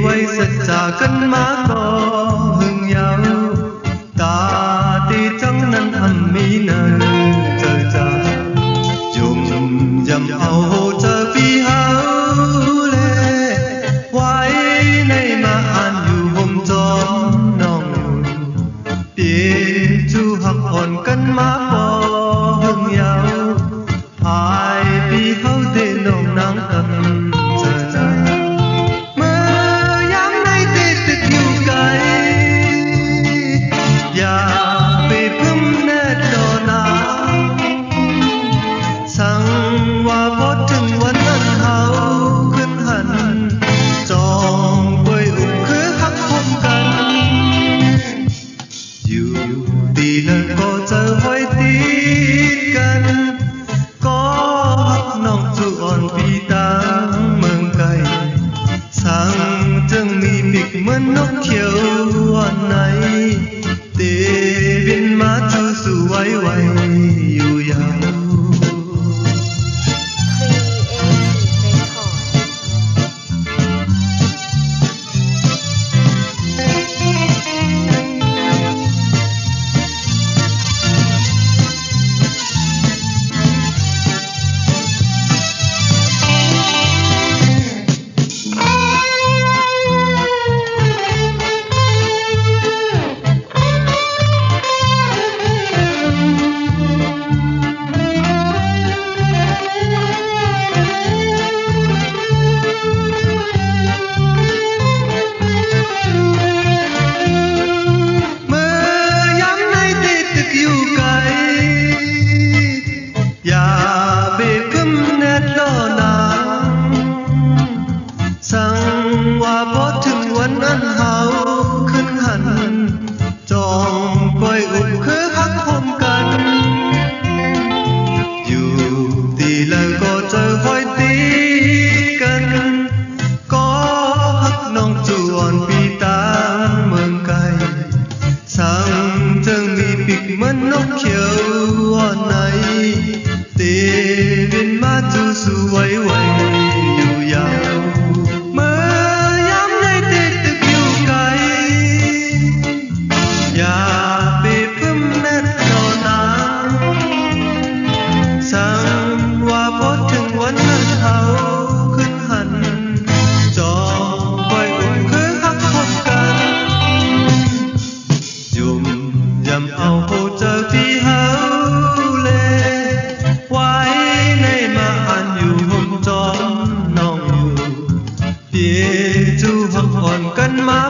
ไว้สัจจากันมาก็หึงยาวตาตีจังนั้นทำมีเนินเจอจาจุ่มยำเอาเจอพี่เฮาเล่ไว้ในมาอ่านอยู่ห่มจอมน้องเปียจูหักอ่อนกันมาก็หึงยาวพายพี่เฮาเดน้องนางกันเจอจาอย่าไปพึ่มแน่ดอนาสั่งว่าพอถึงวันนั้นเฮาขึ้นหันจองป่วยอุกคือหักพบกันอยู่ดีแล้วก็เจอห้อยติดกันก็หักน้องจูอ่อนปีตางเมืองไกลสั่งจึงมีปีกเหมือนนกเขียววันไหนเตบินมาจูสู่ไว้อยู่ยาวอย่าเบกึมแนดล้อนางสั่งว่าพอถึงวันนั้นเฮาขึ้นหันจองป่วยอุบคือหักพมกันอยู่ดีแล้วก็เจอห้อยตีกันก็หักน้องจวนปีตางเมืองไกลสั่งจึงมีปีกเหมือนนกเขียววันไหนเตบินมาจูสู่ไว้อยู่ยาวเมื่อยามในเตตึกอยู่ไกลอย่าไปพึ่มแน่ดอนาสั่งว่าพอถึงวันนั้นเฮาขึ้นหันจองป่วยอุ่นคือหักพบกันยุ่มยำเอาโหเจอที่เฮาเปียจูหักอ่อนกันมา